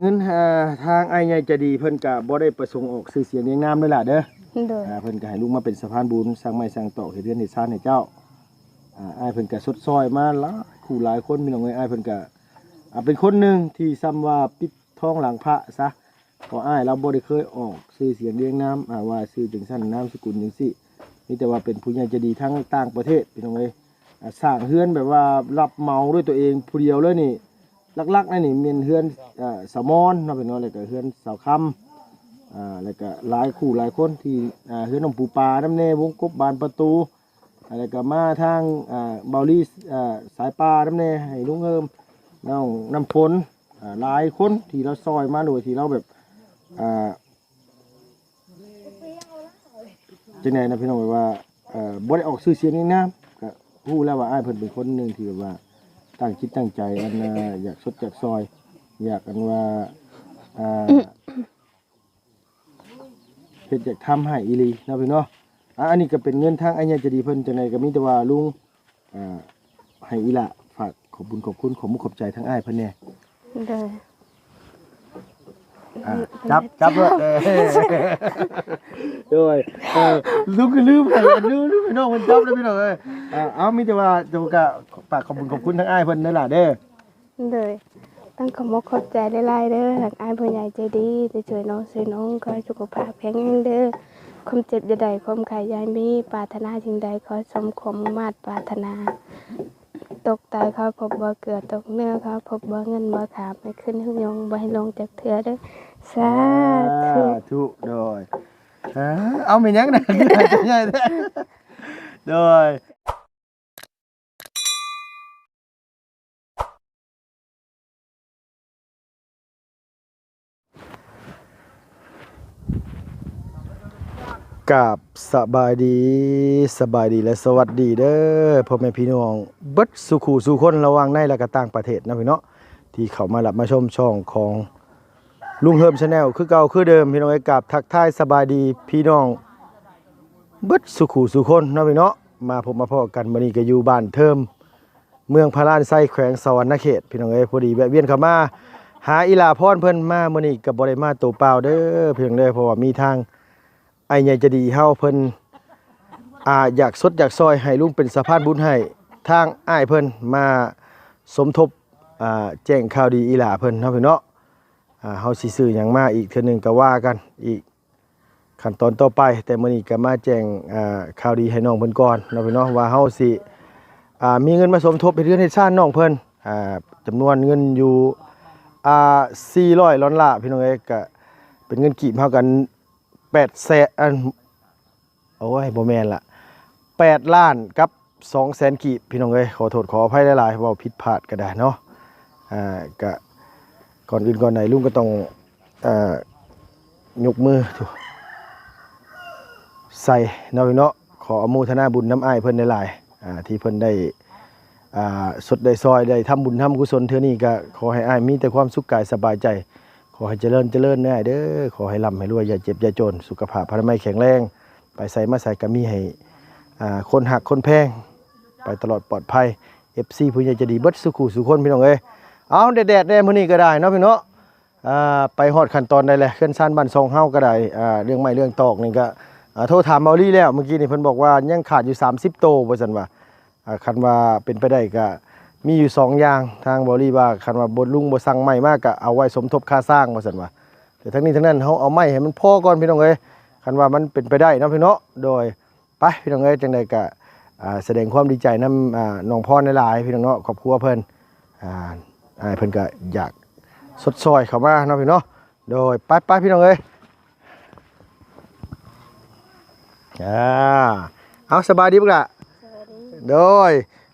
เงินทางอ้ายใหญ่ใจะดีเพิ่นก็บ่ได้ประสงค์ออกชื่อเสียงเรียงนามเลยล่ะเด้อโดยเพิ่นก็ให้ลุงมาเป็นสะพานบุญสร้างไม้สร้างตอกเฮ็ดเรือนเฮ็ดศาลให้เจ้าอ้ายเพิ่นก็สดซอยมาหลายคู่หลายคนพี่น้องเอ้ยอ้ายเพิ่นก็เป็นคนหนึงที่ซ้ำว่าปิดทองหลังพระซะเพราะอ้ายเราบ่ได้เคยออกชื่อเสียงเรียงนามว่าชื่อจังซั่นนามสกุลจังซี่มีแต่ว่าเป็นผู้ใหญ่ใจดีทั้งต่างประเทศพี่น้องเอ้ยสร้างเฮือนแบบว่ารับเหมาด้วยตัวเองผู้เดียวเลยนี่ลักๆนั่นนี่เป็นเฮือนสะมอนเนาะพี่น้องแล้วก็เฮือนสาวคำแล้วก็หลายคู่หลายคนที่เฮือนน้องปูปลาน้ำแน่วงกบบานประตูแล้วก็มาทางเบาลี่สายปลาน้ำแน่ให้ลุงเอิมน้องน้ำฝนหลายคนที่เราซอยมาโดยที่เราแบบจังได๋นะพี่น้องแบบว่าบ่ได้ออกชื่อเสียงนี่นะก็ฮู้แล้วว่าอ้ายเพิ่นเป็นคนหนึงที่แบบว่าตั้งจิตตั้งใจอยากสดอยากซอยอยากกันว่าเฮ็ดอยากทำให้อีหลีเนาะพี่เนาะอันนี้ก็เป็นเงินทางอ้ายใหญ่ใจะดีเพิ่นจังได๋ก็มีแต่ว่าลุงให้อีหละฝากขอบคุณขอบใจทั้งอ้ายเพิ่นแน่โดยจับด้วยด้วยลูกก็ลืมไปลืมพี่น้องมันจับแล้วพี่น้องเอ้ยเอามีแต่ว่าจะก็ฝากขอบคุณทั้งอ้ายเพิ่นนั่นล่ะเด้อโดยตั้งขอบใจหลายๆเด้อทางอ้ายผู้ใหญ่ใจดีที่ช่วยน้องซื้อน้องขอให้สุขภาพแข็งแรงเด้อความเจ็บอย่าได้ความไข้อย่ามีปรารถนาสิ่งใดขอสมความมาตรปรารถนาตกตายเขาพบบ่เกลือตกเนื้อเขาพบบ่เงินบ่ขาไม่ขึ้นหึ่งยงบ่ให้ลงจากเถือเด้อสาธุโดยเอาไปยังนะใหญ่โดยกับสบายดีและสวัสดีเด้อพ่อแม่พี่น้องเบิดสุขสู่คนระหว่างในและก็ต่างประเทศนะพี่เนาะที่เข้ามารับมาชมช่องของลุงเฮิมชาแนลคือเก่าคือเดิมพี่น้องกับทักทายสบายดีพี่น้องเบิดสุขสู่คนนะพี่เนาะมาพบมาพอกันมื้อนี้ก็อยู่บ้านเทิมเมืองพารานไซแขวงสวรรณเขตพี่น้องพอดีแวะเวียนเข้ามาหาอีหลาพรเพิ่นมามื้อนี้ก็บ่ได้มาตัวเปล่าเด้อเพียงเด้อเพราะว่ามีทางไอ้ใหญ่จะดีเฮาเพิ่นอยากสดอยากซอยให้ลุงเป็นสะพานบุญให้ทางอ้ายเพิ่นมาสมทบแจ้งข่าวดีอีหลาเพิ่นเนาะพี่เนาะเฮาสิซื้อหยังมาอีกเทื่อนึงก็ว่ากันอีกขั้นตอนต่อไปแต่มื้อนี้ก็มาแจ้งข่าวดีให้น้องเพิ่นก่อนเนาะพี่เนาะว่าเฮาสิมีเงินมาสมทบให้เรือนให้ชาติน้องเพิ่นจำนวนเงินอยู่400 ล้านลาพี่น้องก็เป็นเงินกีบเฮากันโอ้ยบ่แม่นละ8 ล้านกับ200,000กีบพี่น้องขอโทษขออภัยหลายๆเว้าผิดพลาดก็ได้เนาะก็ก่อนอื่นก่อนไหนลุงก็ต้องยกมือใส่เนาะพี่เนาะขออนุโมทนาบุญน้ำอ้ายเพิ่นหลายๆที่เพิ่นได้สดได้ซอยได้ทำบุญทำกุศลเทื่อนี้ก็ขอให้อ้ายมีแต่ความสุขกายสบายใจขอให้เจริญแน่เด้อขอให้ร่ำให้รวยอย่าเจ็บอย่าจนสุขภาพพลามัยแข็งแรงไปใส่มาใส่ก็มีให้คนหักคนแพงไปตลอดปลอดภัย FC ผู้ใหญ่จะดีเบิดสุขุสุคนพี่น้องเอาแดดๆมื้อนี้ก็ได้เนาะพี่เนาะไปฮอดขั้นตอนได้เลยเคลื่อนซ่านบ้านซองเฮาก็ได้เรื่องไม้เรื่องตอกนี่ก็โทรถามเมาลี่แล้วเมื่อกี้นี่เพิ่นบอกว่ายังขาดอยู่30โตว่าซั่นว่าคันว่าเป็นไปได้ก็มีอยู่2อย่างทางบริว่าคันว่าบนลุงบ่สั่งไม้มากก็เอาไว้สมทบค่าสร้างว่าซั่นว่าแต่ทั้งนี้ทั้งนั้นเฮาเอาไม้ให้มันพอก่อนพี่น้องคันว่ามันเป็นไปได้เนาะพี่เนาะโดยไปพี่น้องจังได๋ก็แสดงความดีใจนำน้องพรหลายๆพี่น้องเนาะครอบครัวเพิ่นเพิ่นก็อยากสดซอยเข้ามาเนาะพี่เนาะโดยไปพี่น้องเอาสบายดีบ่ล่ะโดย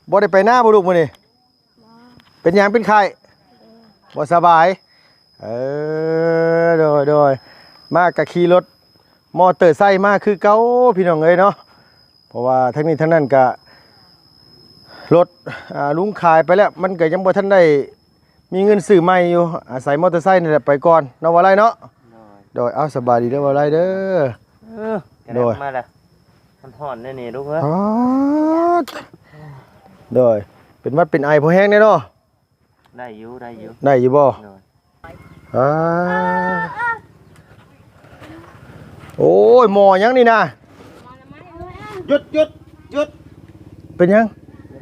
บ่ได้ไปหน้าบ่ลูกมื้อนี้เป็นหยังเป็นไข้บ่สบายโดยมากะขี่รถมอเตอร์ไซค์มาคือเก่าพี่น้องเนาะเพราะว่าทั้งนี้ทั้งนั้นก็รถลุงขายไปแล้วมันก็ยังบ่ทันได้มีเงินซื้อใหม่อยู่อาศัยมอเตอร์ไซค์นี่แหละไปก่อนเนาะว่าไรเนาะโดยเอาสบายดีเด้อว่าไรเด้อโดยมาละมันห่อนนี่ลูกเอ้ยโดยเป็นวัดเป็นไอพอแห้งเนาะได้อยู่บ่ อ่าโอ้ยหมอยังนี่นะ หยุดหยุดหยุด เป็นยัง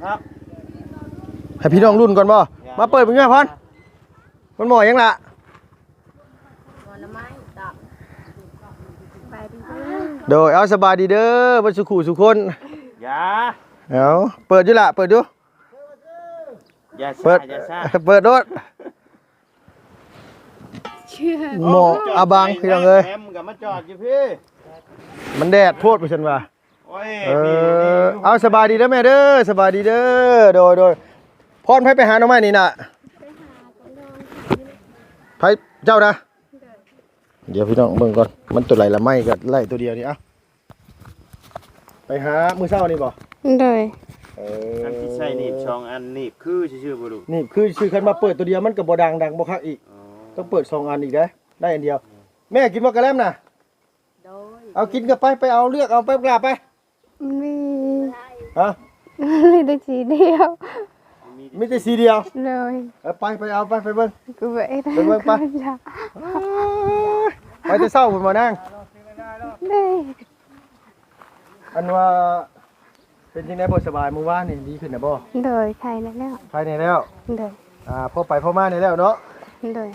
ครับ ให้พี่น้องรุ่นก่อนบ่มาเปิดเป็นไงพอนมันหมอยังล่ะโดยเอาสบายดีเด้อบ่สุขุสุคน อย่า เอาเปิดอยู่ล่ะเปิดอยู่ อย่า เปิ ซ่า ด อย่าซ่า เปิดโดด เชื่อ หมออาบังพี่น้องเอ้ย แอมกับมาจอดอยู่พี่ มันแดดโพดไปฉันว่า โอ้ย เอาสบายดีเด้อแม่เด้อสบายดีเด้อโดยพรไปหาหน่อไม้นี่น่ะไผเจ้านะเดี๋ยวพี่น้องเบิ่งก่อนมันตัวไหลละไม้กับไล่ตัวเดียวนี่เอ้าไปหามื้อเช้านี่บ่ โดย อันที่ใช่นี่ช่องอันนี่คือชื่อบ่ดู นี่คือชื่อคันมาเปิดตัวเดียวมันก็บ่ดังบ่คักอีก อ๋อ ต้องเปิด2อันอีกเด้อได้อันเดียว แม่กินบ่กระแลมน่ะเอากินก็ไปเอาเลือกเอาไปกล้าไป มันมี ฮะ มีแต่สีเดียว มีแต่สีเดียว เลย ไปเอาไปเบิ่ง กูไปได้ ไปเบิ่งไป ไปแต่เช้าพุ่นบ่นาง ได้ อันว่าเป็นจังได๋บ่สบายมื้อวานนี่ดีขึ้นน่ะบ่ โดยใครแล้ว ภายในแล้ว โดย พอไปพอมานี่แล้วเนาะ โดย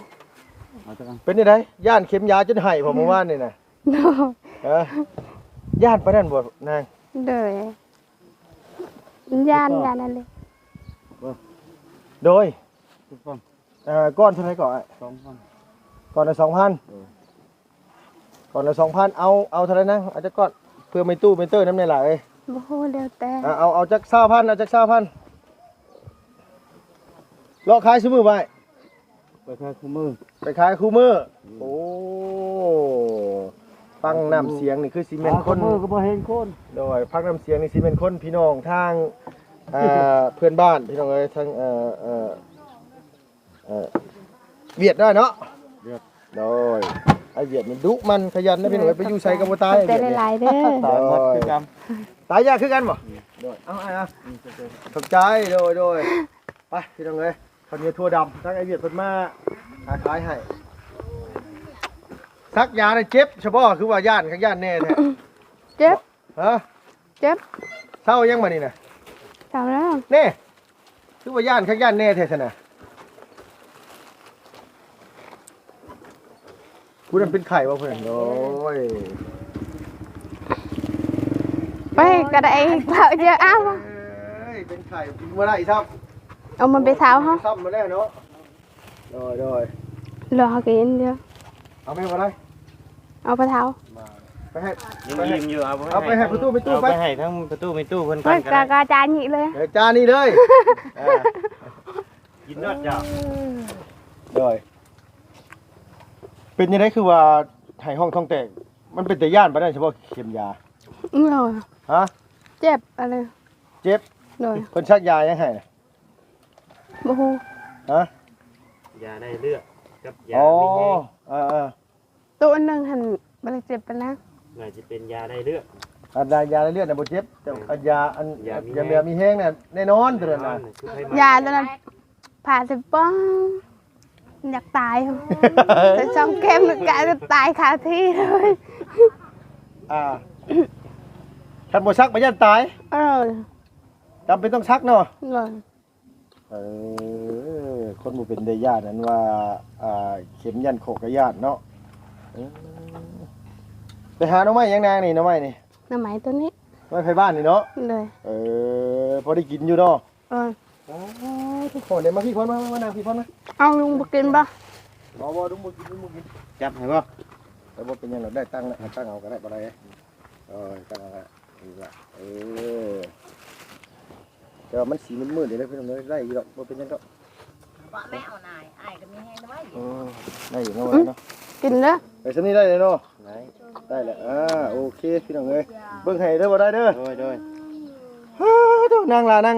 เป็นจังได๋ย่านเข็มยาจนไห้ผมมื้อวานนี่น่ะ โดย ย่านปานนั้นบ่นาง โดยย่านนั่นเลย โดย ทุกคน ก้อนเท่าไหร่ก่อน 2,000 ก่อนละ 2,000ก่อนละ 2,000เอาเท่าไหร่นะเอาจักก้อนเพื่อไม่ตู้ไม่เตอร์น้ำในหลาย บ่ฮู้แล้วแต่ เอาจัก20,000เอาจัก20,000รอขายซุมื้อไว้ ไปแค่คู่มือ ไปขายคู่มื้อโอ้ฟังน้ำเสียงนี่คือซีเมนต์คน มือก็บ่เห็นคน โดยพักน้ำเสียงนี่ซีเมนต์คนพี่น้องทางเพื่อนบ้านพี่น้องเอ้ยทางเวียดได้เนาะ เดือด โดยไอเวียดมันดุมันขยันนะพี่น้องเอ้ยไปอยู่ใส่กับบ่ตายไอ้ แต่ เวียด ห เนี่ย ลายๆเด้อ ตายหมดคือกัน ตายยากคือกันบ่โดยเอาขอบใจโดยไปพี่น้องเอ้ยข้าวเหนียวทั่วดำทั้งไอเวียดเพิ่นมาหาขายให้ซักยาได้เจ็บเฉพาะคือว่าย่านข้างย่านแน่แท้ เจ็บ ฮะ เจ็บ เศร้ายังมานี่น่ะ ทำแล้ว แน่คือว่าย่านข้างย่านแน่แท้ซั่นน่ะกูนั่นเป็นไข่บ่เพิ่นโอ้ย ไปก็ได้เผาเยอะอ้าว เอ้ยเป็นไข่บ่ได้ครับ เอามันไปเท้าเฮา ซ้ำมาแล้วเนาะโดย รอเฮากินเดียว เอาไปบ่ได้ เอาไปเท้า ไปให้ ยัง ไปให้ ยิ้มอยู่ เอาไปให้ประตูไปตู้ เอา ไป ไปให้ทั้งประตูไปตู้เพิ่น ไป กันก็ กะ ได้ กะจานนี้เลย เดี๋ยวจานนี้เลยอ่า กินยอดเจ้า โดยเป็นยังไงคือว่าไห้ห้องท้องแตกมันเป็นแต่ย่านบ่ได้เฉพาะเข็มยา เรา ฮะ เจ็บอะไร เจ็บ โดย เพิ่นชักยายังไง บ่ฮู้ ฮะ ยาได้เลือดกับยา อ๋อ ไม่แห้ง ตัวนึงหั่นบ่ได้เจ็บปานนะ น่าจะเป็นยาได้เลือด อันยาเลือดน่ะบ่เจ็บแต่อันยาอัน ยามี ยามีแห้งน่ะแน่นอนตัวนั้นน่ะ คือให้ ยาตัวนั้นผ่าสิป้องอยากตายแต่ช่องแก้มนึกกะจะตายคาที่เลย ท่านบ่ชักบ่ยันตาย เออ จำเป็นต้องชักเนาะ เลย คนบ่เป็นได้ญาตินั้นว่าเข็มยันโขกกับญาติเนาะไปหาหน่อไม้ยังนางนี่หน่อไม้นี่ น้ำไหมตัวนี้ ไม้ไผบ้านนี่เนาะ เลย พอได้กินอยู่เนาะ เออ ทุกคนเดี๋ยวมาพี่พรมานางพี่พรมา เอาลุงบ่กินบ่ บ่ดุบ่กิน จับให้บ่ แต่บ่เป็นหยังเราได้ตั้งแล้วตั้งเอาก็ได้บ่ได้ตั้งเอาก็ได้แต่ว่ามันสีมืดๆเดี๋ยวพี่น้องได้อยู่ดอกบ่เป็นหยังดอก ว่าแม่เอานายไอ้ก็มีแห้งด้วย ได้อยู่เนาะ กินเด้อ ไปซะนี่ได้เลยเนาะ ไหน ได้แล้วโอเคพี่น้องเอ้ยเบิ่งให้เด้อบ่ได้เด้อ โดย นั่งล่ะนั่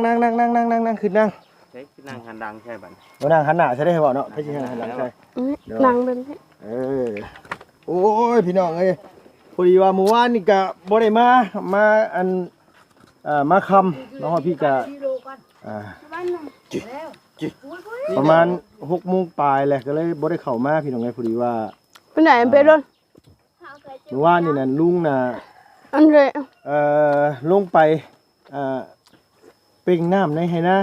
งขึ้นนั่ง ใช้นั่งหันดังใช่บัด บ่นั่งหันหน้าใช่ได้บ่เนาะให้สิหันหลังใช่ นั่งเป็นที่ โอ้ยพี่น้องเอ้ยพอดีว่าเมื่อวานนี่ก็บ่ได้มามาค่ำเนาะพี่ก็ กิโลก่อนบ้านหนึ่งแล้ว ประมาณ6โมงปลายแหละก็เลยบ่ได้เข้ามาพี่น้องไงพอดีว่า ไปไหนไปรถ เมื่อวานนี่น่ะลุงน่ะ อันเลย ลงไปเป่งน้ำในให้นะ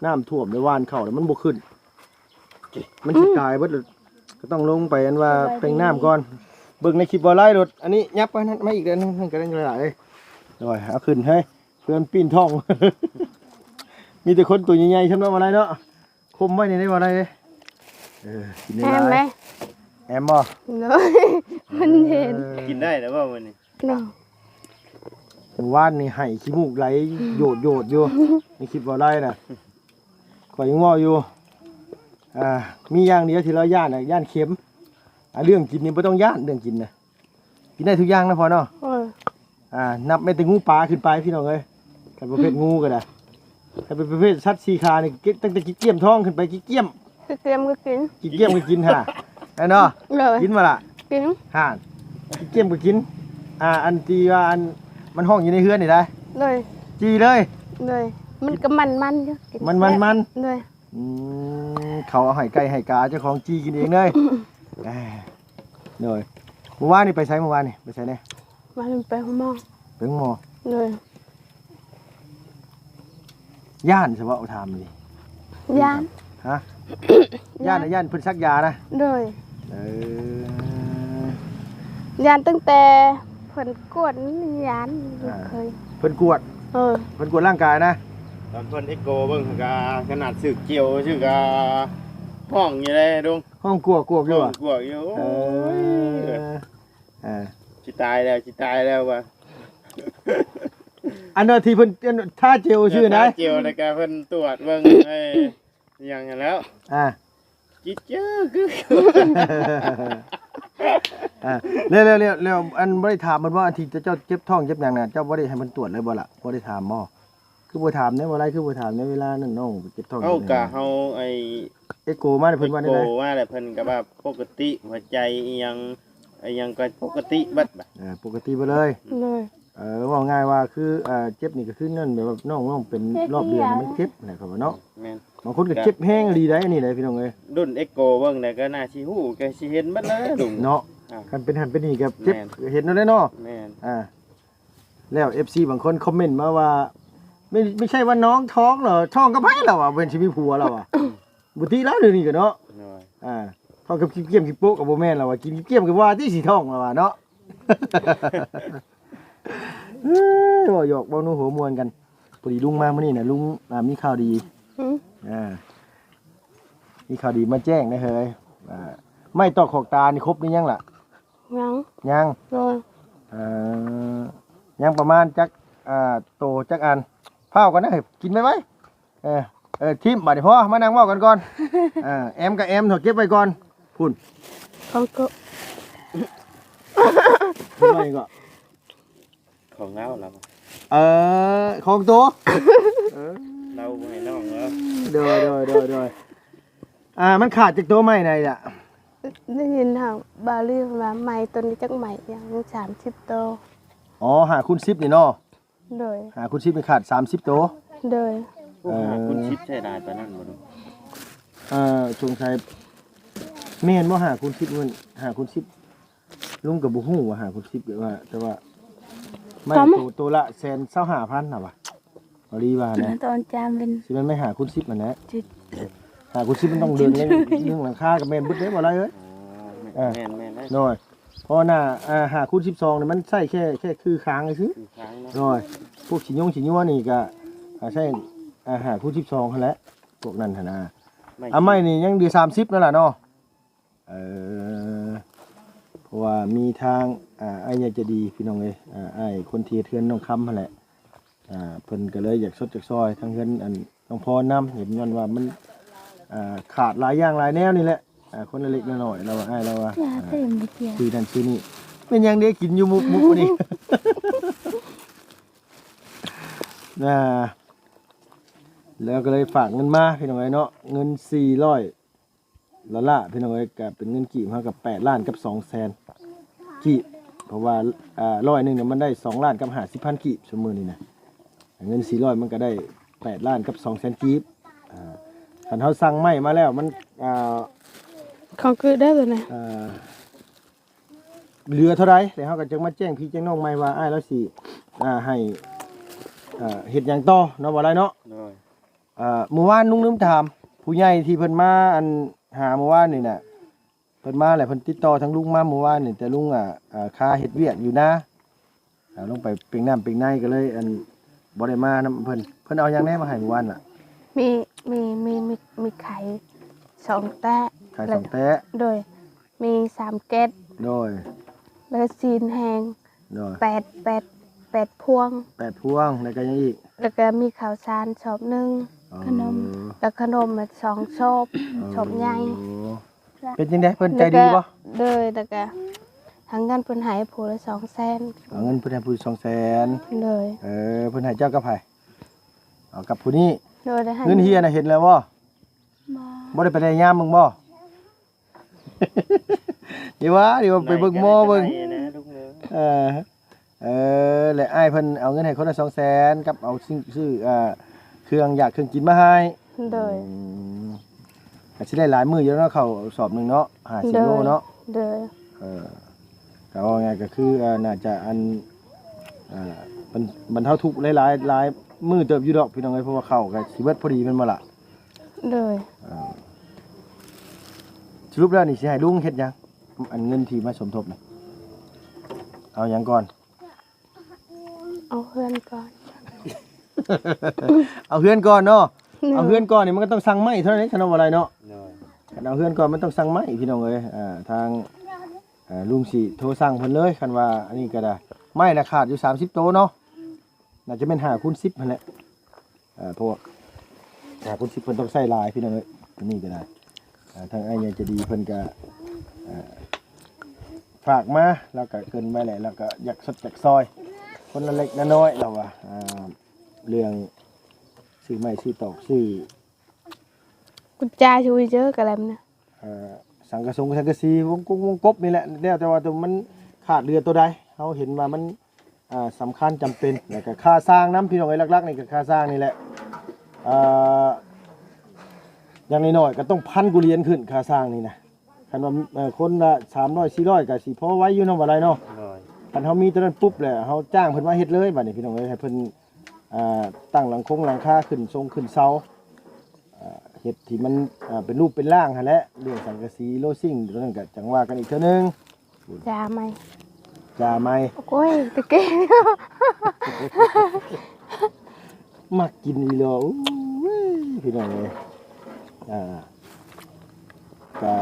น้ำท่วมในวานเข้าแล้วมันบ่ขึ้นมันสิตายเบิดเลยก็ต้องลงไปอันว่าเป่งน้ำก่อนเบิ่งในคลิปบ่ไล่รถอันนี้ยับไปนั่นมาอีกเดือนนึงก็ได้หลายเลยโอ้ยเอาขึ้นให้เพื่อนปีนท้อง มีแต่คนตัวใหญ่ๆใช่ไหมบ่ไล่เนาะคมไว้ในได้บ่ไล่เลยกินได้ แอ ห มไหม ลายแอมบ่ เนาะมันเห็น กินได้แต่ว่าวันนี้ เนาะ เมื่อวานนี่ให้ขี้มูกไหลโยดอยู่ในคลิปบ่ไล่น่ะข่อยยังง้ออยู่มีอย่างเดียวที่เราย่านน่ะย่านเข็มเรื่องกินนี่บ่ต้องย่านเรื่องกินน่ะกินได้ทุกอย่างนะพอเนาะ โอ้ย นับไม่แต่งูปลาขึ้นไปพี่น้องเอ้ยแต่ประเภทงูก็ได้ถ้าเป็นประเภทสัตว์สีขานี่ตั้งแต่กี้เกี้ยมท้องขึ้นไปกี้เกี้ยม คือเตรียมก็กิน กี้เกี้ยมก็กินห่าไอ้เนาะ เลย กินมาละ กิน ห่ากี้เกี้ยมก็กินอันที่ว่าอันมันห้องอยู่ในเฮือนนี่ได้ เลย จีเลย เลยมันก็มันอยู่กิ มัน เลย เขาเอาไห่ไก่ไห่กาเจ้าของจีกินเองเลยเลยเมื่อวานนี่ไปใช้เมื่อวานนี่ไปใช้เนี่ย มันไปหัวหมอ เป็นหมอ เลย ย่านเฉพาะเอาทำดิ ยาน ฮะย่านนะย่านเพิ่นซักยานะ เลย เออ ยานตั้งแต่เพิ่นกวดยานเคย เพิ่นกวด เออ เพิ่นกวดร่างกายนะ ตอนเพิ่นเอ็กโกเบิ่งกะขนาดสึกเกี่ยวชื่อกะห้องอยู่เลยลุง ห้องกวดอยู่อ่ะ กลัวอยู่ เอ โอ้ย อ สิตายแล้วว่ะ อันนั้นที่เพิ่นท่าเจลชื่อนะ เกี่ยวในการเพิ่นตรวจเบิ่งไอ้หยังนั้นแล้ว อ่า จิเจอคือ เร็วอันบ่ได้ถามมันว่าอันที่เจ้าเจ็บท้องเจ็บหยังน่ะเจ้าบ่ได้ให้มันตรวจเลยบ่ล่ะบ่ได้ถามหมอคือบ่ถามในบ่ไรคือบ่ถามในเวลานั้นน้องเจ็บท้อง เฮากะเฮาไอ้ เอ็กโกมาเพิ่นว่าได้ โก ได ว่าแต่เพิ่นก็ว่าปกติหัวใจอีหยังไอ้หยังก็ปกติเบัดบ่ะ ปกติไปเลย เลย ว่าง่ายว่าคือเจ็บนี่ก็คือนั่นแบบว่าน้องเป็นรอบเดือนมันเจ็บนะครับว่าเนาะ แม่น บางคนก็เจ็บแห้งดีได้อันนี้ได้พี่น้องเอ้ย รุ่นเอ็กโกเบิ่งได้ก็น่าสิฮู้ก็สิเห็นเบัดเลยลุง เนาะ อ่า คันเป็นหันเป็นนี่ก็เจ็บเห็นแล้วได้เนาะ แม่น แล้ว FC บางคนคอมเมนต์มาว่าไม่ใช่ว่าน้องท้องเหรอท้องกับไผแล้วอ่ะเป็นชีวิตผัวแล้วอ่ะบุตรีแล้วเดี๋ยวนี้ก็เนาะ หน่อย ท้องกับกินเกี๊ยมกินโป๊ะกับบ่แม่นแล้วอ่ะกินเกี๊ยมกับว่าที่สีท้องแล้วอ่ะเนาะ บ่หยอกบ่นูหัวมวนกันพอดีลุงมามื้อนี้น่ะลุงมีข่าวดี มีข่าวดีมาแจ้งนะเฮ้ยไม่ตอกขอกตานี่ครบหรือยังล่ะ ยัง ยัง เลย ยังประมาณจักโตจักอันเผากันนะเฮ้ยกินไหมทิมบัดนี้พ่อมานั่งเว้ากันก่อนแอมกับแอมเถอะเก็บไว้ก่อนพุ่น ของก็ พุ่นไว้ก็ ของเงาเรา ของตัว เราบ่ให้น้องเหรอ เด้อมันขาดจากตัวใหม่ไหนอ่ะ ได้ยินทางบาลีว่าใหม่ตัวนี้จักใหม่ยัง30โต อ๋อหาคุณ10นี่เนาะ เลย หาคุณ10นี่ขาด30ตัว เลย คุณชิปใช่ได้ปานนั้นบ่ลุง สงสัยแม่นบ่หาคุณ10มันหาคุณ10ลุงก็บ่ฮู้ว่าหาคุณ10ว่าแต่ว่าไม่ตัวละ125,000น่ะว่ะบ่ดีว่านะ ตอนจามเป็น สิมันไม่หาคุณ10มันนะ จิต หาคุณ10มันต้องเดินเรื่องหลังคากับแม่นบึดเด้บ่ไรเอ้ย แม่นได้ น้อยเพราะน่ะหาคุณ12นี่มันใช้แค่คือค้างซื่อ อีกครั้งนะ น้อยพวกสิยัวนี่ก็ใช้หาคุณ12หั่นแหละพวกนั้นหั่นน่ะไม่นี่ยังดี30นั่นล่ะเนาะเพราะว่ามีทางไอ้เนี่ยจะดีพี่น้องเอ้ยไอ้คนที่เทือนน้องคำหั่นแหละเพิ่นก็เลยอยากสดจากซอยทางเฮือนอันน้องพรนำเห็นย้อนว่ามันขาดหลายอย่างหลายแนวนี่แหละคนละเล็กละน้อยเราว่าอ้ายเราว่าคือนั่นคือนี่เป็นหยังเด้กินอยู่มุกนี่ แล้วก็เลยฝากเงินมาพี่น้องเอ้ยเนาะเงิน400ละพี่น้องเอ้ยก็เป็นเงินกีบเท่ากับ8ล้านกับ200,000กีบเพราะว่า100นึงเนี่ยมันได้2ล้านกับ50,000กีบชั่วโมงนี้นะเงิน400มันก็ได้8ล้านกับ200,000กีบ คันเฮาสั่งไม้มาแล้วมันของคือได้ตัวไหนเหลือเท่าไรแล้วเขาก็จะมาแจ้งพี่แจ้งน้องใหม่ว่าอ้ายแล้วสิให้เฮ็ดหยังต่อเนาะบ่ไรเนาะเมื่อวานนุ่งลืมถามผู้ใหญ่ที่เพิ่นมาอันหาเมื่อวานนี่น่ะเพิ่นมาแหละเพิ่นติดต่อทางลุงมาเมื่อวานนี่แต่ลุงค่าเฮ็ดเวียกอยู่นะลงไปเปียงน้ำเปียงในก็เลยอันบ่ได้มานำเพิ่นเอาหยังแน่มาให้เมื่อวานน่ะมีไข่2 แตะไข่2 แตะโดยมี3 เกตโดยแล้วซีนแห้งโดย8 พวง8 พวงแล้วก็ยังอีกแล้วก็มีข้าวสารชอบนึงขนมแล้วขนมมา2 ชอบใหญ่เป็นจังได๋เพิ่นใจดีบ่เลยแล้วก็ทางเงินเพิ่นให้ผู้ละ200,000เงินเพิ่นให้ผู้200,000เลยเพิ่นให้เจ้ากับไผเอากับผู้นี้เลยได้ให้เงินเฮียน่ะเห็นแล้วบ่บ่ได้ไปได้ยามมึงบ่เดี๋ยวไปเบิ่งหม้อเบิ่งและอ้ายเพิ่นเอาเงินให้คนละ200,000กับเอาซื้อเครื่องอยากเครื่องกินมาให้เลยก็สิได้หลายมื้ออยู่เนาะเข้าสอบนึงเนาะ50โลเนาะเลยก็ว่าไงก็คือน่าจะอันมันบรรเทาทุกข์หลายมื้อเติบอยู่ดอกพี่น้องเอ้ยเพราะว่าเข้าก็สิเบิดพอดีแม่นบ่ล่ะเลยสรุปแล้วนี่สิให้ลุงเฮ็ดหยังอันเงินที่มาสมทบนี่เอาหยังก่อนเอาเฮือนก่อนเอาเฮือนก่อนเนาะเอาเฮือนก่อนนี่มันก็ต้องสั่งไม้เท่านั้นขนมอะไรเนาะเอาเฮือนก่อนมันต้องสั่งไม้พี่น้องเอ้ยทางลุงสิโทรสั่งเพิ่นเลยคันว่าอันนี้ก็ได้ไม้น่ะขาดอยู่30โตเนาะน่าจะเป็น5 × 10นั่นแหละเพราะว่า5 × 10เพิ่นต้องใช้ลายพี่น้องเอ้ยอันนี้ก็ได้ทางอ้ายใหญ่จะดีเพิ่นก็ฝากมาแล้วก็เกินไปแหละแล้วก็อยากสดจากซอยคนละเล็กน้อยเราว่าเรื่องซื้อไม้ซื้อตอกซื้อกุญแจช่วยเยอะกันแล้วนะสังกะสีวงกบนี่แหละแล้วแต่ว่าตัวมันขาดเรือตัวใดเขาเห็นว่ามันสำคัญจำเป็นแล้วก็ค่าสร้างน้ำพี่น้องไอ้ลักๆนี่ก็ค่าสร้างนี่แหละอย่างน้อยๆก็ต้อง1,000 กว่าเหรียญขึ้นค่าสร้างนี่นะคันว่าคนละ300 400ก็สิพอไว้อยู่เนาะบ่ไรเนาะคันเฮามีตัวนั้นปุ๊บแหละเฮาจ้างเพิ่นมาเฮ็ดเลยบัดนี้พี่น้องเอ้ยให้เพิ่นตั้งหลังคาขึ้นทรงขึ้นเสาเฮ็ดที่มันเป็นรูปเป็นร่างหั่นแหละเรื่องสังกะสีโลซิ่งตัวนั้นก็จังว่ากันอีกเทื่อนึงจ่าไหมโอ้ยตะเกียมักกินอีหลอพี่น้องเอ้ยก็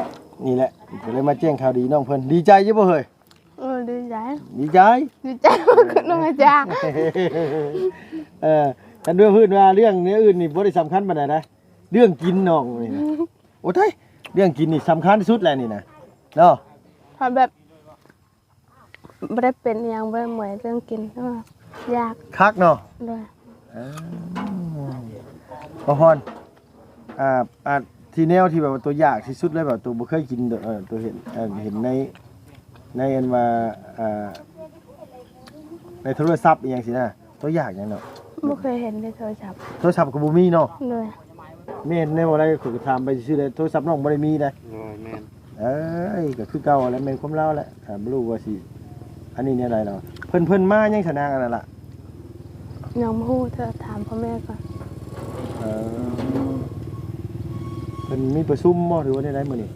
นี่แหละก็เลยมาแจ้งข่าวดีน้องเพิ่นดีใจอยู่บ่เฮ้ยดีใจน้องอาจารย์กันด้วยพื้นว่าเรื่องนี้อื่นนี่บ่ได้สำคัญปานใดนะเรื่องกินน้องนี่นะโอ้ยเรื่องกินนี่สำคัญที่สุดแหละนี่นะเนาะถ้าแบบบ่ได้เป็นหยังบ่ได้เหมือนเรื่องกินก็ยากคักเนาะเลยบ่ฮอนที่แนวที่แบบว่าตัวยากที่สุดเลยแบบตัวบ่เคยกินตัวเห็นในอันว่าในโทรศัพท์อีหยังสินะตัวยากหยังเนาะบ่เคยเห็นในโทรศัพท์ก็บ่มีเนาะเลยแม่นในบ่ได้ข้อยก็ถามไปซื่อๆเลยโทรศัพท์น้องบ่ได้มีเด้แม่นก็คือเก่าแล้วแม่นความลาวแหละบ่รู้ว่าสิอันนี้เนี่ยอะไรเนาะเพิ่นมายังสนางอันนั้นล่ะยังบ่ฮู้เธอถามพ่อแม่ก่อนเพิ่นมีประชุมบ่หรือว่าได้มื้อนี้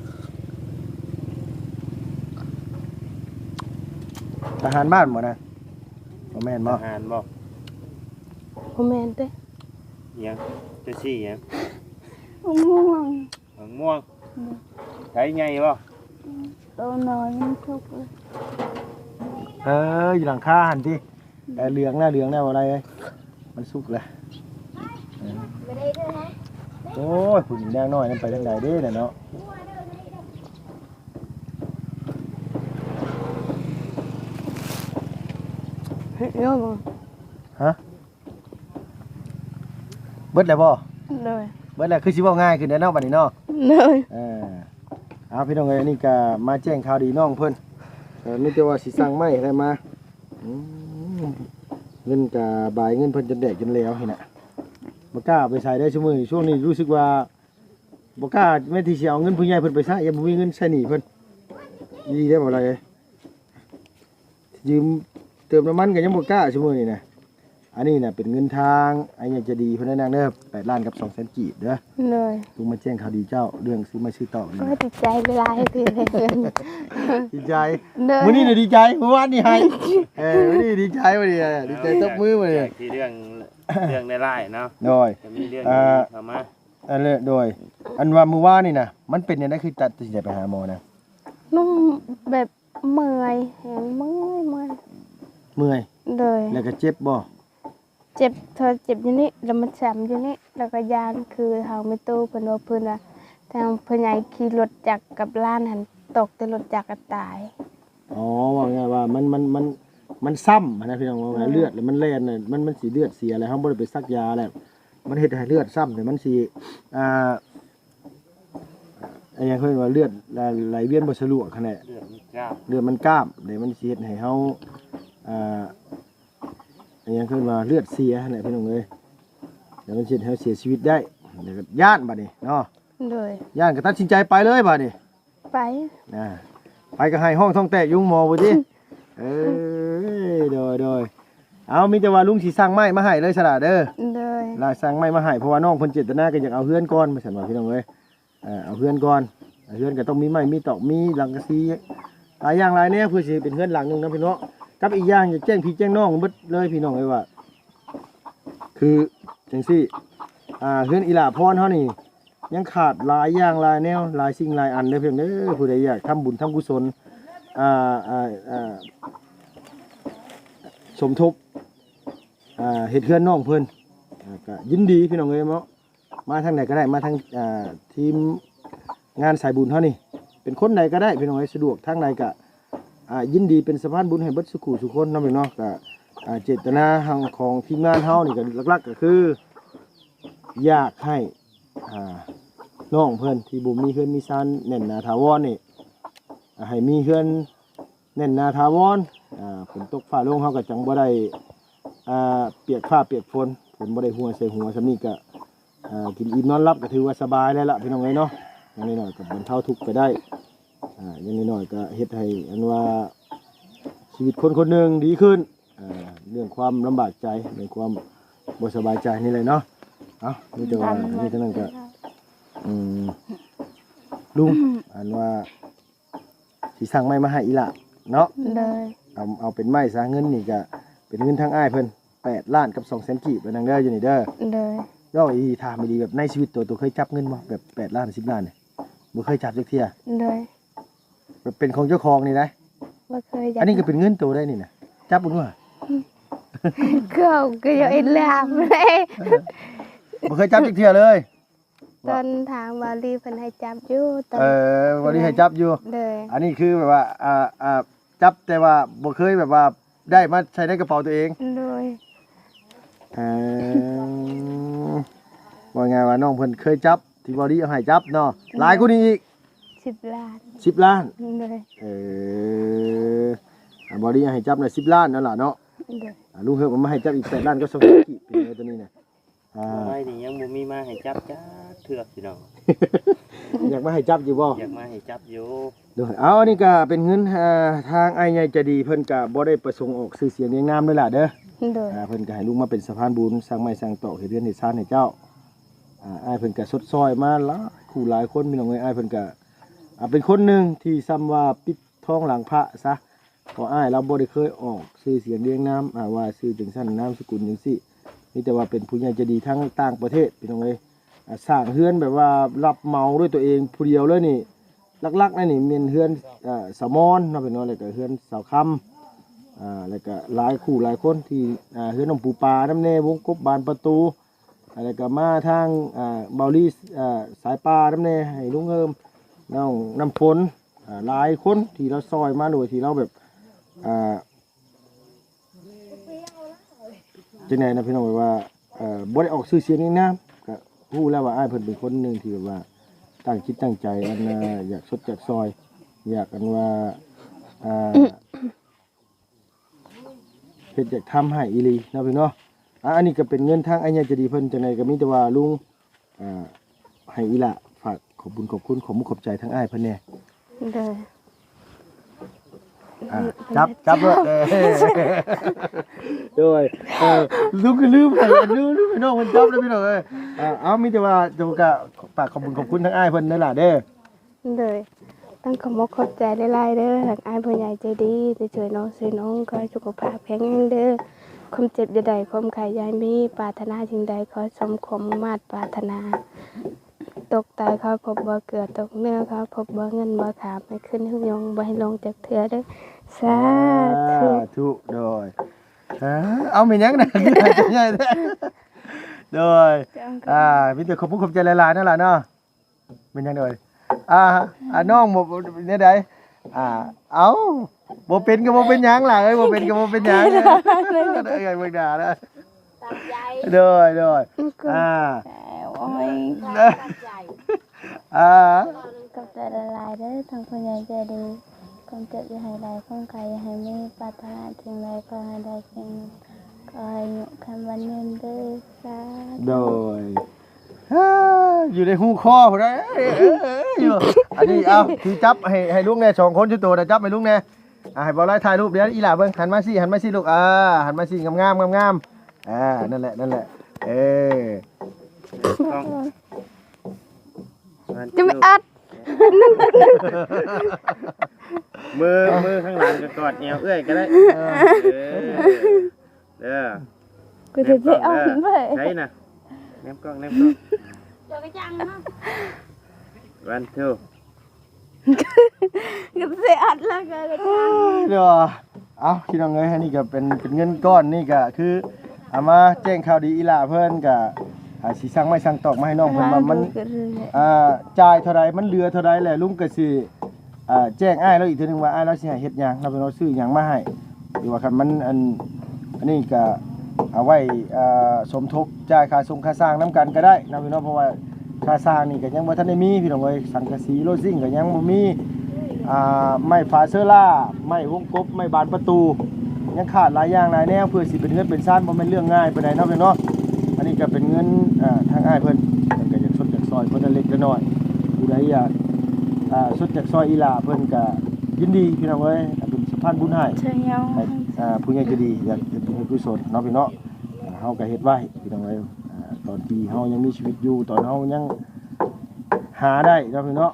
ทหารบ้านบ่นะบ่แม่นบ่ทหารบ่บ่แม่นเด้ยังจะซี่ยังม่วงใช้ใหญ่บ่โตน้อยมันทุกอยู่หลังคาหั่นติเหลืองแล้วบ่อะไรเอ้ยมันสุกแล้วไม่ได้ด้วยนะโอ้ยผู้หญิงแดงน้อยนั่นไปทางใดเด้น่ะเนาะเยอะบ่ฮะเบิดแล้วบ่เลยเบิดแล้วคือสิเว้าง่ายขึ้นแล้วเนาะบัดนี้เนาะเลยเอาพี่น้องเอ้ยอันนี้ก็มาแจ้งข่าวดีน้องเพิ่นมีแต่ว่าสิสั่งไม้อะไรมาเงินก็บายเงินเพิ่นจนแดกจนแล้วเห็นน่ะบ่กล้าไปใส่ได้ชั่วโมงช่วงนี้รู้สึกว่า บ่กล้าแม่ที่สิเอาเงินผู้ใหญ่เพิ่นไปซะอย่าบ่มีเงินใช้หนี้เพิ่นดีได้บ่ล่ะเอ้ยยืมเติมน้ำมันก็ยังบ่กล้าซุมื้อนี้นะอันนี้น่ะเป็นเงินทางไอ้ยังจะดีเพิ่นได้นางเด้อ8ล้านกับ200,000กีบเด้อ เลย ลุงมาแจ้งข่าวดีเจ้าเรื่องซื้อไม้ซื้อต่อนี่ ก็ดีใจเวลาให้พี่ได้เงิน ดีใจ เลย มื้อนี้น่ะดีใจเมื่อวานนี่ให้มื้อนี้ดีใจมื้อนี้ดีใจตบมือมื้อนี้ จากที่เรื่องได้ไล่เนาะ โดย จะมีเรื่องนี้เข้ามา อันเลยโดย อันว่ามื้อวานนี่น่ะมันเป็นจังได๋คือตัดสินใจไปหาหมอนะ นุ่มแบบเมื่อยแหงเมื่อย เมื่อย เลย แล้วก็เจ็บบ่ เจ็บเธอเจ็บอยู่นี่แล้วมันช้ำอยู่นี่แล้วก็ยานคือเฮาไม่ตู้เพิ่นว่าเพิ่นว่าทางเพิ่นใหญ่ขี่รถจักรกับล้านหันตกแต่รถจักรก็ตาย อ๋อว่าไงว่ามันซ้ำนะพี่น้องว่าเลือดแล้วมันแล่นน่ะมันสิเลือดเสียแล้วเฮาบ่ได้ไปซักยาแล้วมันเฮ็ดให้เลือดซ้ำเนี่ยมันสิอันยังเขาเรียกว่าเลือดไหลเวียนบ่สะดวกคั่นแหละ เรื่องนี้กล้า เลือดมันกล้ามเดี๋ยวมันสิเฮ็ดให้เฮาอันยังคือว่าเลือดเสียหั่นแหละพี่น้องเอ้ยเดี๋ยวมันสิเฮ็ดให้เสียชีวิตได้เดี๋ยวก็ย่านบัดนี้เนาะ เลย ย่านก็ตัดสินใจไปเลยบัดนี้ ไป ไปก็ให้ห้องท้องแตกยุงหมอบ่ติโดยเอามีแต่ว่าลุงสิสั่งไม้มาให้เลยซะล่ะเด้อ เลย ลายสั่งไม้มาให้เพราะว่าน้องเพิ่นเจตนาก็อยากเอาเฮือนก่อนว่าซั่นว่าพี่น้องเอ้ยเอาเฮือนก่อนเฮือนก็ต้องมีไม้มีตอกมีหลังกะสีหลายอย่างหลายแนวเพื่อสิเป็นเฮือนหลังหนึงนะพี่น้องกับอีกอย่างอยากแจ้งพี่แจ้งน้องเบิดเลยพี่น้องเอ้ยว่า คือจังซี่เฮือนอีหลาพรเฮานี่ยังขาดหลายอย่างหลายแนวหลายสิ่งหลายอันเด้อเพิ่นเด้อผู้ใดอยากทำบุญทำกุศลสมทบเฮ็ดเฮือนน้องเพิ่นก็ยินดีพี่น้องเอ้ยเนาะมาทางไหนก็ได้มาทางทีมงานสายบุญเฮานี่เป็นคนใดก็ได้พี่น้องเอ้ยสะดวกทางใดก็ยินดีเป็นสะพานบุญให้เบิดสุขุสุคนเนาะพี่น้องก็เจตนาของทีมงานเฮานี่ก็หลักๆก็คืออยากให้น้องเพิ่นที่บ่มีเฮือนมีซานแน่นหนาถาวรนี่ให้มีเฮือนแน่นหนาถาวรฝนตกฟ้าลงเฮาก็จังบ่ได้เปียกฟ้าเปียกฝนบ่ได้หัวใส่หัวซำนี้ก็กินอิ่มนอนหลับก็ถือว่าสบายแล้วล่ะพี่น้องเอ้ยเนาะอย่างน้อยๆก็บรรเทาทุกข์ไปได้อย่างน้อยๆก็เฮ็ดให้อันว่าชีวิตคนคนหนึงดีขึ้นเรื่องความลำบากใจเรื่องความบ่สบายใจนี่เลยเนาะนี่แต่ว่านี่เท่านั้นก็ลุงอันว่าสิสั่งไม้มาให้อีหละเนาะ เลย เอาเป็นไม้ซะเงินนี่ก็เป็นเงินทางอ้ายเพิ่น8ล้านกับ200,000กีบนางเด้ออยู่นี่เด้อ เลย ย่ออีถามไม่ดีแบบในชีวิตตัวเคยจับเงินบ่แบบ8ล้าน10ล้านนี่บ่เคยจับจักเที่ย เลย แบบเป็นของเจ้าของนี่นะ บ่เคยอยา อันนี้ก็เป็นเงินตัวได้นี่นะจับบ่ว่า ก็ยังอินลามเลย บ่เคยจับจักเที่ยเลย ตอนทางวาลีเพิ่นให้จับอยู่ตอน วันนี้ให้จับอยู่ เลย อันนี้คือแบบว่าจับแต่ว่าบ่เคยแบบว่าได้มาใช้ในกระเป๋าตัวเอง เลย ว่าไงว่าน้องเพิ่นเคยจับที่บ่ดีเอาให้จับเนาะหลายกว่านี้อีก 10 ล้าน 10ล้าน เลย บ่ดีให้จับน่ะ10ล้านนั่นล่ะเนาะ เลย ลุงเฮิบมาให้จับอีก8ล้านก็2กีบเป็นไงตัวนี้น่ะ ไว้นี่ยังบ่มีมาให้จับจ้าเถือกพี่น้อง อยากมาให้จับอยู่บ่ อยากมาให้จับอยู่ เดี๋ยวเอาอันนี้ก็เป็นเงินทางไอ้ใหญ่ใจะดีเพิ่นก็บ่ได้ประสงค์ออกชื่อเสียงเรียงนามด้วยล่ะเด้อ เลย เพิ่นก็ให้ลุงมาเป็นสะพานบุญสร้างไม้สร้างตอกเฮ็ดเรือนเฮ็ดซ่านให้เจ้าอ้ายเพิ่นก็สดซอยมาหลายคู่หลายคนพี่น้องเอ้ยอ้ายเพิ่นก็เป็นคนหนึงที่ซ้ำว่าปิดทองหลังพระซะเพราะอ้ายเราบ่ได้เคยออกชื่อเสียงเรียงนามว่าชื่อจังซั่นนามสกุลจังซี่มีแต่ว่าเป็นผู้ใหญ่ใจดีทั้งต่างประเทศพี่น้องเอ้ยสร้างเฮือนแบบว่ารับเหมาด้วยตัวเองผู้เดียวเลยนี่หลักๆนั่นนี่แม่นเฮือนสะมอนเนาะพี่น้องแล้วก็เฮือนสาวคำแล้วก็หลายคู่หลายคนที่เฮือนน้องปูปลาน้ำแน่วงกบบานประตูแล้วก็มาทางเบาลี่สายปลาน้ำแน่ให้ลุงเอิมน้องน้ำฝนหลายคนที่เราซอยมาโดยที่เราแบบจังได๋นะพี่น้องแบบว่าบ่ได้ออกชื่อเสียงนี่นะก็ฮู้แล้วว่าอ้ายเพิ่นเป็นคนหนึงที่แบบว่าตั้งจิตตั้งใจอันอยากสดจากซอยอยากกันว่าเฮ็ดอยากทำให้อีหลีเนาะพี่เนาะอันนี้ก็เป็นเงินทางอันใหญ่จะดีเพิ่นจังได๋ก็มีแต่ว่าลุงให้อีหละฝาก ขอบบุญขอบคุณขอบมุขขอบใจทั้งอ้ายเพิ่นแน่ โดย จับด้วยด้วยลูกก็ลืมไปลืมพี่น้องมันจับแล้วพี่น้องเอามีแต่ว่าจะกะฝากขอบคุณขอบคุณทั้งอ้ายเพิ่นนั่นล่ะเด้อ โดยตั้งขอบขอบใจหลายๆเด้อทางอ้ายผู้ใหญ่ใจดีที่ช่วยน้องซื้อน้องขอให้สุขภาพแข็งแรงเด้อความเจ็บอย่าได้ความไข้อย่ามีปรารถนาสิ่งใดขอสมความมุ่งมั่นปรารถนาตกตายเขาพบบ่เกลือตกเนื้อเขาพบบ่เงินบ่ขาไม่ขึ้นหึ่งยงบ่ให้ลงจากเถื่อเด้อสาธุ โดยเอามีหยังน่ะใหญ่แท้โดยมีแต่ขอบคุณขอบใจหลายๆนั่นล่ะเนาะเป็นหยังโดยน้องบ่เนี่ยใดเอาบ่เป็นก็บ่เป็นหยังล่ะเอ้ยบ่เป็นก็บ่เป็นหยังเอ้ยเบิ่งด่าแล้ว ตามใจ โดยโอ้ย ตามใจ กับใจละลายเด้อทางผู้ใหญ่ใจดีความเจ็บอย่าให้ได้ความไข้อย่าให้มีปรารถนาสิ่งใดขอให้ได้สิ่งนั้นขอให้อยู่คำวันยืนเด้อสาธุ โดยอยู่ในหูคอพุ่นอยู่อันนี้เอาถือจับให้ลุงแน่2คนอยู่ตัวนะจับให้ลุงแน่ให้บ่ไล่ถ่ายรูปเดี๋ยวอีหล่าเบิ่งหันมาสิลูกหันมาสิงามนั่นแหละจะไม่อัด มือข้างหลังก็กอดแนวเอื้อยก็ได้เด้อ กูจะไปเอาไป ใช่น่ะแนมกล้อง เดี๋ยวก็จังเนาะ one two กูจะอัดแล้วก็จัง เดี๋ยวเอาพี่น้องเอ้ยอันนี้ก็เป็นเงินก้อนนี่ก็คือเอามาแจ้งข่าวดีอีหล่าเพิ่นก็สิสั่งไม้สั่งตอกมาให้น้องเพิ่นว่ามันจ่ายเท่าใดมันเหลือเท่าใดแหละลุงก็สิแจ้งอ้ายแล้วอีกเทื่อนึงว่าอ้ายเราสิให้เฮ็ดหยังเราเป็นเราซื้อหยังมาให้หรือว่าคันมันอันนี้ก็เอาไว้สมทบจ่ายค่าส่งค่าสร้างนํกันก็ได้นะพี่น้องเพราะว่าค่าสร้างนี่ก็ยังบ่ทันได้มีพี่น้องเอ้ยสังกะสีโลซิ่งก็ยังบ่มีไม้ฝาเชอร่าไม้วงกบไม้บานประตูยังขาดหลายอย่างหลายแนวเพื่อสิเป็นเงินเป็นซ่านบ่แม่นเรื่องง่ายปานใดเนาะพี่น้องอันนี้ก็เป็นเงินทางอ้ายเพิ่นก็อยากสดจากซอยเพิ่นเล็กน้อยผู้ใดอยากสดจากซอยอีหล่าเพิ่นก็ยินดีพี่น้องเอ้ยเป็นสะพานบุญให้ เชิญยาว ผู้ใหญ่ก็ดีอยากเฮ็ดบุญกุศลเนาะพี่เนาะเฮาก็เฮ็ดไว้พี่น้องเอ้ยตอนที่เฮายังมีชีวิตอยู่ตอนเฮายังหาได้เนาะพี่เนาะ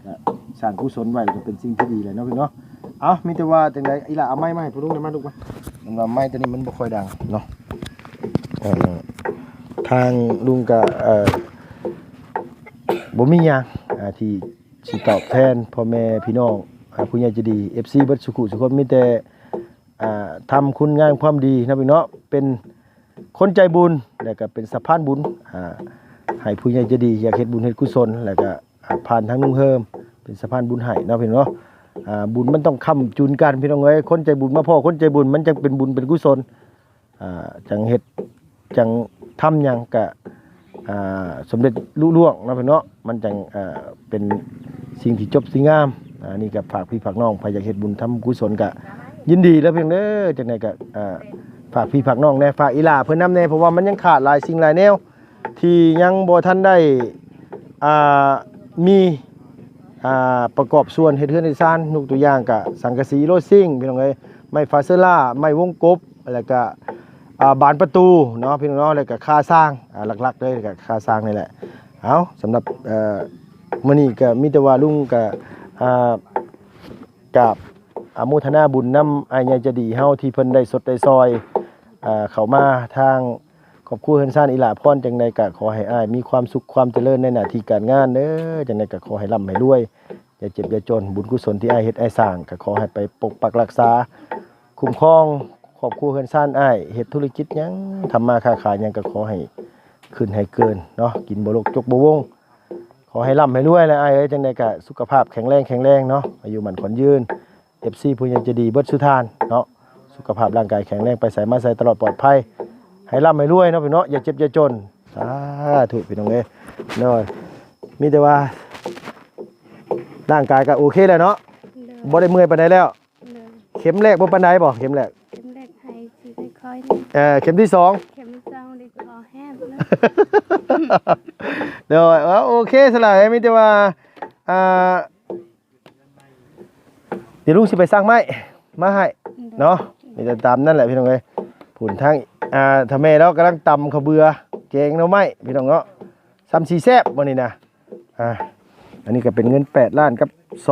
ก็สร้างกุศลไว้ก็เป็นสิ่งที่ดีเลยเนาะพี่เนาะเอามีแต่ว่าจังไดอีหล่าเอาไม้มาให้พ่อลุงได้มาลูกมาสำหรับไม้ตัวนี้มันบ่ค่อยดังเนาะทางลุงก็บ่มีหยังที่สิตอบแทนพ่อแม่พี่น้องผู้ใหญ่ใจดี FC เบิดสุขุสุคนมีแต่ทำคุณงามความดีนะพี่เนาะเป็นคนใจบุญแล้วก็เป็นสะพานบุญให้ผู้ใหญ่ใจดีอยากเฮ็ดบุญเฮ็ดกุศลแล้วก็ผ่านทางลุงเฮิมเป็นสะพานบุญให้นะพี่เนาะบุญมันต้องค้ำจุนกันพี่น้องเอ้ยคนใจบุญมาพ่อคนใจบุญมันจังเป็นบุญเป็นกุศลจังเฮ็ดจังทำหยังก็สำเร็จลุล่วงนะพี่เนาะมันจังเป็นสิ่งที่จบสิ่งงามนี่ก็ฝากพี่ฝากน้องใครอยากเฮ็ดบุญทำกุศลก็ยินดีแล้วเพียงเด้อจังได๋ก็ฝากพี่ฝากน้องแน่ฝากอีหล่าเพิ่นนำแน่เพราะว่ามันยังขาดหลายสิ่งหลายแนวที่ยังบ่ทันได้มีประกอบส่วนเฮ็ดเรือนเฮ็ดซ่านยกตัวอย่างก็สังกะสีโลซิ่งพี่น้องเอ้ยไม้ฟาเซล่าไม้วงกบแล้วก็บานประตูเนาะพี่น้องเนาะแล้วก็ค่าสร้างหลักๆเลยก็ค่าสร้างนี่แหละเอาสำหรับมื้อนี้ก็มีแต่ว่าลุงก็กับอนุโมทนาบุญนำอ้ายใหญ่ใจดีเฮาที่เพิ่นได้สดได้ซอยเข้ามาทางครอบครัวเฮือนซ่านอีหล่าพรจังได๋ก็ขอให้อ้ายมีความสุขความเจริญในหน้าที่การงานเด้อจังได๋ก็ขอให้ร่ำให้รวยอย่าเจ็บอย่าจนบุญกุศลที่อ้ายเฮ็ดอ้ายสร้างก็ขอให้ไปปกปักรักษาคุ้มครองครอบครัวเฮือนซ่านอ้ายเฮ็ดธุรกิจหยังทำมาค้าขายหยังก็ขอให้ขึ้นให้เกินเนาะกินบ่ลกจกบ่วงขอให้ร่ำให้รวยแล้วอ้ายเอ้ยจังได๋ก็สุขภาพแข็งแรงเนาะอายุมั่นขวัญยืน FC ผู้ใหญ่ใจดีเบิดสุทานเนาะสุขภาพร่างกายแข็งแรงไปไสมาไสตลอดปลอดภัยให้ร่ำให้รวยเนาะพี่เนาะอย่าเจ็บอย่าจนสาธุพี่น้องเอ้ยเนาะมีแต่ว่าร่างกายก็โอเคแล้วเนาะบ่ได้เมื่อยปานใดแล้วเข็มแรกบ่ปานใดบ่เข็มแรก เข็มแรกให้สิได้คอย เข็มที่2เข็ม2ได้คอแห้งเลย เดี๋ยวโอเคสลายมีแต่ว่าเดี๋ยวลุงสิไปสร้างไม้มาให้เนาะมีแต่ตามนั่นแหละพี่น้องเอ้ยผุนทั้งทำแม่แล้วกำลังตำข้าวเบื่อแกงหน่อไม้พี่น้องเนาะซ้ำสีแซ่บมื้อนี้นะอันนี้ก็เป็นเงิน8ล้านกับ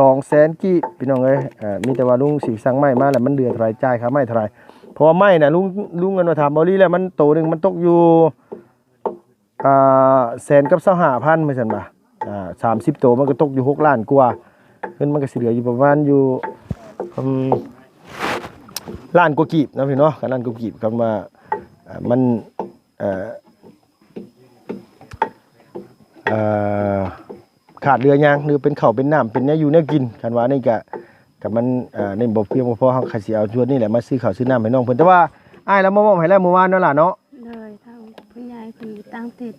200,000กีบพี่น้องเอ้ยมีแต่ว่าลุงสิสั่งไม้มาแล้วมันเหลือเท่าไหร่จ่ายค่าไม้เท่าไหร่เพราะว่าไม้น่ะลุงเงินมาถามบ่ลีแล้วมันโตนึงมันตกอยู่แสนกับ25,000เหมือนกันบ่30โตมันก็ตกอยู่6ล้านกว่าเงินมันก็สิเหลืออยู่ประมาณอยู่ล้านกว่ากีบนะพี่เนาะกันล้านกว่ากีบกันว่ามันขาดเรือยางหรือเป็นข้าวเป็นน้ำเป็นเนื้ออยู่เนื้อกินคันว่านี่ก็กับมันในบ่เพียงบ่พอเฮาก็สิเอาชวนนี่แหละมาซื้อข้าวซื้อน้ำให้น้องเพิ่นแต่ว่าอ้ายแล้วมามอบให้แล้วเมื่อวานนั่นล่ะเนาะเลยทางผู้ใหญ่เพิ่นตั้งติด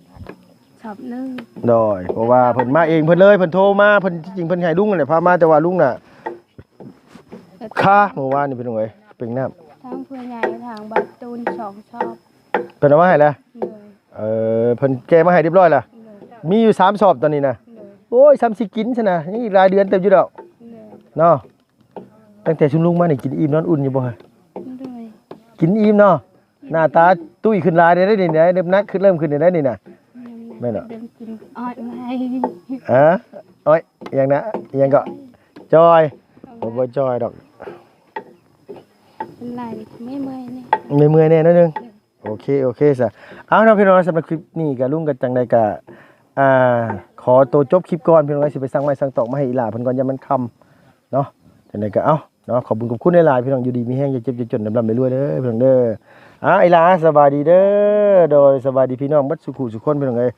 ชอบนึง ดอยเพราะว่าเพิ่นมาเองเพิ่นเลยเพิ่นโทรมาเพิ่นจริงๆเพิ่นให้ลุงนั่นแหละพามาแต่ว่าลุงน่ะค่าเมื่อวานนี่เป็นจังไดเป็นน้ำทางผู้ใหญ่ทางบัดตูน2ชอบ เพิ่นเอามาให้แล้ว เลย เพิ่นแกะมาให้เรียบร้อยแล้ว เลย มีอยู่3สอบตอนนี้นะ เลย โอ้ยซ้ำสิกินซะนะยังอีกหลายเดือนเต็มอยู่ดอก เลย เนาะตั้งแต่ชุมลุงมานี่กินอิ่มนอนอุ่นอยู่บ่ฮะ เลย กินอิ่มเนาะหน้าตาตุ้ยขึ้นหลายได้นี่นะน้ำหนักขึ้นเริ่มขึ้นได้นี่นะ แม่นเหรอ เดินกินอ้อยไม้ โอ้ยอย่างนะอย่างก็จอยบ่จอยดอก เป็นไรไม่เมื่อยนี่ เมื่อยๆแน่นิดนึงโอเคซะเอาเนาะพี่น้องสำหรับคลิปนี้ก็ลุงก็จังได๋ก็ขอตัวจบคลิปก่อนพี่น้องสิไปสั่งไม้สั่งตอกมาให้อีหลาเพิ่นก่อนอย่ามันค่ำเนาะจังได๋ก็เนาะขอบคุณหลายๆพี่น้องอยู่ดีมีแฮงอย่าเจ็บอย่าจนร่ำรวยเด้อพี่น้องเด้ออีหลาสบายดีเด้อโดยสบายดีพี่น้องเบิดสุขุสุขคนพี่น้องเอ้ย